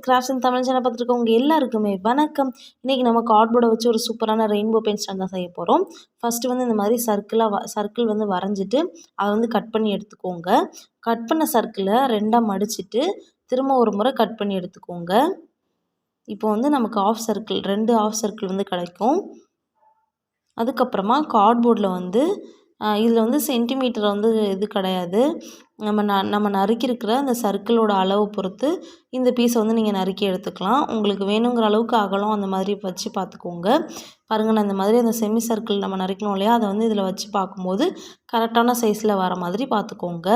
Crafts இன் Tamil channel பார்த்துருக்கவங்க எல்லாருக்குமே வணக்கம். இன்றைக்கி நம்ம கார்ட்போர்டை வச்சு ஒரு சூப்பரான ரெயின்போ பென் ஸ்டாண்ட் தான் செய்ய போகிறோம். ஃபஸ்ட்டு வந்து இந்த மாதிரி சர்க்கிள் வந்து வரைஞ்சிட்டு அதை வந்து கட் பண்ணி எடுத்துக்கோங்க. கட் பண்ண சர்க்கிளை ரெண்டாக மடிச்சுட்டு திரும்ப ஒரு முறை கட் பண்ணி எடுத்துக்கோங்க. இப்போ வந்து நமக்கு ரெண்டு ஆஃப் சர்க்கிள் வந்து கிடைக்கும். அதுக்கப்புறமா கார்ட்போர்டில் வந்து இதில் வந்து சென்டிமீட்டர் வந்து இது கிடையாது. நம்ம நறுக்கியிருக்கிற அந்த சர்க்கிளோட அளவு பொறுத்து இந்த பீஸை வந்து நீங்கள் நறுக்கி எடுத்துக்கலாம். உங்களுக்கு வேணுங்கிற அளவுக்கு அகலம் அந்த மாதிரி வச்சு பார்த்துக்கோங்க. பாருங்கள், நான் இந்த மாதிரி அந்த செமி சர்க்கிள் நம்ம நறுக்கணும் இல்லையா, அதை வந்து இதில் வச்சு பார்க்கும்போது கரெக்டான சைஸில் வர மாதிரி பார்த்துக்கோங்க.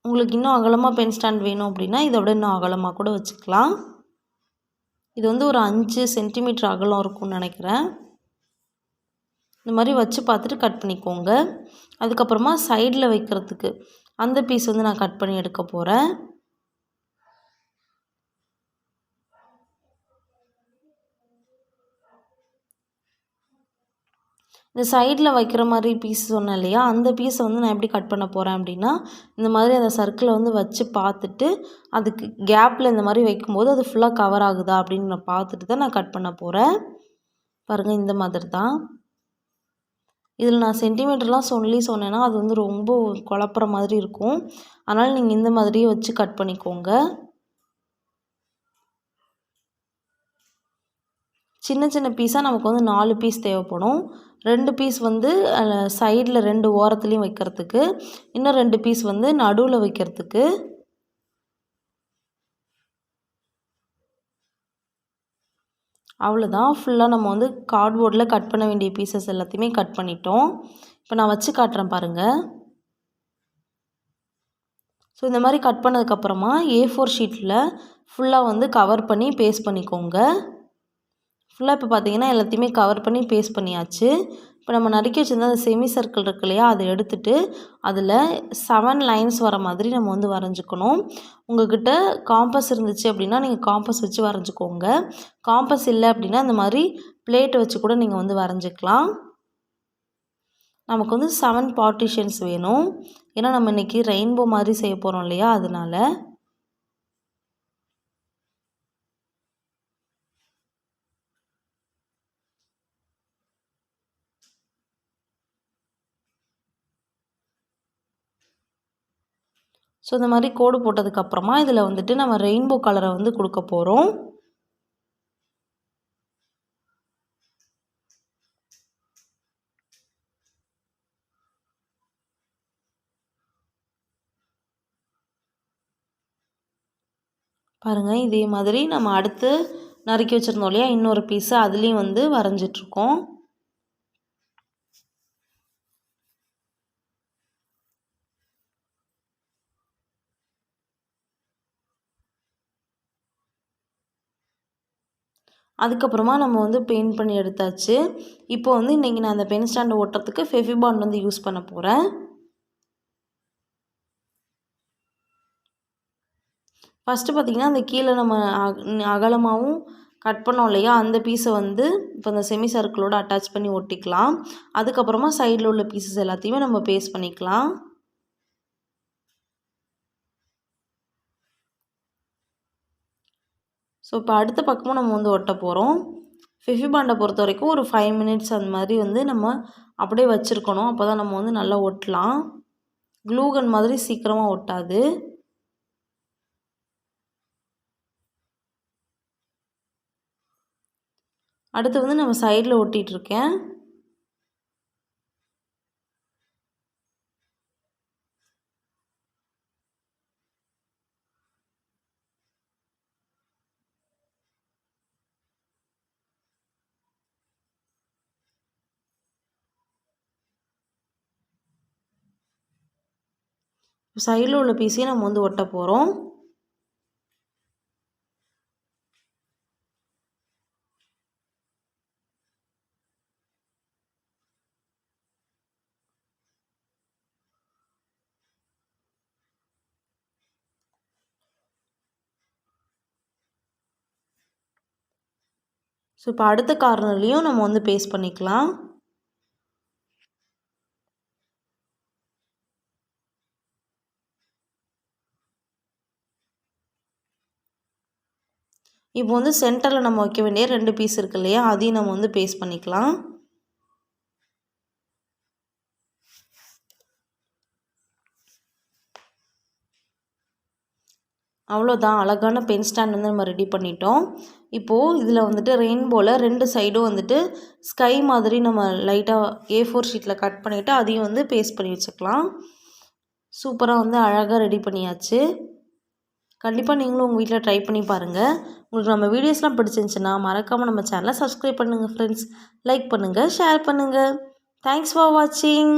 உங்களுக்கு இன்னும் அகலமாக பென் ஸ்டாண்ட் வேணும் அப்படின்னா இதை விட இன்னும் அகலமாக கூட வச்சுக்கலாம். இது வந்து ஒரு 5 சென்டிமீட்டர் அகலம் இருக்கும்னு நினைக்கிறேன். இந்த மாதிரி வச்சு பார்த்துட்டு கட் பண்ணிக்கோங்க. அதுக்கப்புறமா சைடில் வைக்கிறதுக்கு அந்த பீஸ் வந்து நான் கட் பண்ணி எடுக்க போகிறேன். இந்த சைடில் வைக்கிற மாதிரி பீஸ் சொன்னேன் இல்லையா, அந்த பீஸை வந்து நான் எப்படி கட் பண்ண போகிறேன் அப்படின்னா, இந்த மாதிரி அந்த சர்க்கிளை வந்து வச்சு பார்த்துட்டு அதுக்கு கேப்பில் இந்த மாதிரி வைக்கும்போது அது ஃபுல்லாக கவர் ஆகுதா அப்படின்னு நான் பார்த்துட்டு தான் நான் கட் பண்ண போகிறேன். பாருங்கள், இந்த மாதிரி தான். இதில் நான் சென்டிமீட்டர்லாம் சொன்னேன்னா அது வந்து ரொம்ப குழப்புற மாதிரி இருக்கும். அதனால் நீங்கள் இந்த மாதிரியே வச்சு கட் பண்ணிக்கோங்க. சின்ன சின்ன பீஸாக நமக்கு வந்து 4 பீஸ் தேவைப்படும். 2 பீஸ் வந்து சைடில் 2 ஓரத்துலேயும் வைக்கிறதுக்கு, இன்னும் 2 பீஸ் வந்து நடுவில் வைக்கிறதுக்கு. அவ்வளோதான். ஃபுல்லாக நம்ம வந்து கார்ட்போர்டில் கட் பண்ண வேண்டிய பீசஸ் எல்லாத்தையுமே கட் பண்ணிட்டோம். இப்போ நான் வச்சு காட்டுறேன் பாருங்கள். ஸோ இந்த மாதிரி கட் பண்ணதுக்கப்புறமா A4 ஷீட்டில் ஃபுல்லாக வந்து கவர் பண்ணி பேஸ்ட் பண்ணிக்கோங்க. ஃபுல்லாக இப்போ பார்த்தீங்கன்னா எல்லாத்தையுமே கவர் பண்ணி பேஸ்ட் பண்ணியாச்சு. இப்போ நம்ம நறுக்கி வச்சுருந்த அந்த செமி சர்க்கிள் இருக்கு இல்லையா, அதை எடுத்துகிட்டு அதில் 7 லைன்ஸ் வர மாதிரி நம்ம வந்து வரைஞ்சிக்கணும். உங்கள்கிட்ட காம்பஸ் இருந்துச்சு அப்படின்னா நீங்கள் காம்பஸ் வச்சு வரைஞ்சிக்கோங்க. காம்பஸ் இல்லை அப்படின்னா இந்த மாதிரி பிளேட் வச்சு கூட நீங்கள் வந்து வரைஞ்சிக்கலாம். நமக்கு வந்து 7 பார்ட்டிஷன்ஸ் வேணும். ஏன்னா நம்ம இன்றைக்கி ரெயின்போ மாதிரி செய்ய போகிறோம் இல்லையா, அதனால. ஸோ இந்த மாதிரி கோடு போட்டதுக்கப்புறமா இதில் வந்துட்டு நம்ம ரெயின்போ கலரை வந்து கொடுக்க போகிறோம். பாருங்கள், இதே மாதிரி நம்ம அடுத்து நறுக்கி வச்சுருந்தோம் இல்லையா இன்னொரு பீஸு, அதுலேயும் வந்து வரைஞ்சிட்ருக்கோம். அதுக்கப்புறமா நம்ம வந்து பெயிண்ட் பண்ணி எடுத்தாச்சு. இப்போ வந்து இன்றைக்கி நான் அந்த பென் ஸ்டாண்டை ஒட்டுறதுக்கு ஃபெவிபாண்ட் வந்து யூஸ் பண்ண போகிறேன். ஃபஸ்ட்டு பார்த்திங்கன்னா அந்த கீழே நம்ம அகலமாகவும் கட் பண்ணோம் இல்லையா, அந்த பீஸை வந்து இப்போ இந்த செமி சர்க்கிளோடு அட்டாச் பண்ணி ஒட்டிக்கலாம். அதுக்கப்புறமா சைடில் உள்ள பீசஸ் எல்லாத்தையுமே நம்ம பேஸ்ட் பண்ணிக்கலாம். ஸோ இப்போ அடுத்த பக்கமும் நம்ம வந்து ஒட்ட போகிறோம். ஃபெவிபாண்டை பொறுத்த வரைக்கும் ஒரு 5 மினிட்ஸ் அந்த மாதிரி வந்து நம்ம அப்படியே வச்சுருக்கணும். அப்போ தான் நம்ம வந்து நல்லா ஒட்டலாம். க்ளூகன் மாதிரி சீக்கிரமாக ஒட்டாது. அடுத்து வந்து நம்ம சைடில் ஒட்டிகிட்ருக்கேன். சைடில் உள்ள பீஸையும் நம்ம வந்து ஒட்ட போகிறோம். ஸோ இப்போ அடுத்த கார்னர்லேயும் நம்ம வந்து பேஸ்ட் பண்ணிக்கலாம். இப்போ வந்து சென்டரில் நம்ம வைக்க வேண்டிய 2 பீஸ் இருக்கு இல்லையா, அதையும் நம்ம வந்து பேஸ்ட் பண்ணிக்கலாம். அவ்வளோதான், அழகான பென் ஸ்டாண்ட் வந்து நம்ம ரெடி பண்ணிட்டோம். இப்போது இதில் வந்துட்டு ரெயின்போவில் 2 சைடும் வந்துட்டு ஸ்கை மாதிரி நம்ம லைட்டாக A4 ஷீட்டில் கட் பண்ணிவிட்டு அதையும் வந்து பேஸ்ட் பண்ணி வச்சுக்கலாம். சூப்பராக வந்து அழகாக ரெடி பண்ணியாச்சு. கண்டிப்பாக நீங்களும் உங்கள் வீட்டில் ட்ரை பண்ணி பாருங்கள். உங்களுக்கு நம்ம வீடியோஸ்லாம் பிடிச்சிருந்துச்சுன்னா மறக்காமல் நம்ம சேனலை சப்ஸ்கிரைப் பண்ணுங்கள் ஃப்ரெண்ட்ஸ். லைக் பண்ணுங்கள், ஷேர் பண்ணுங்கள். தேங்க்ஸ் ஃபார் வாட்சிங்.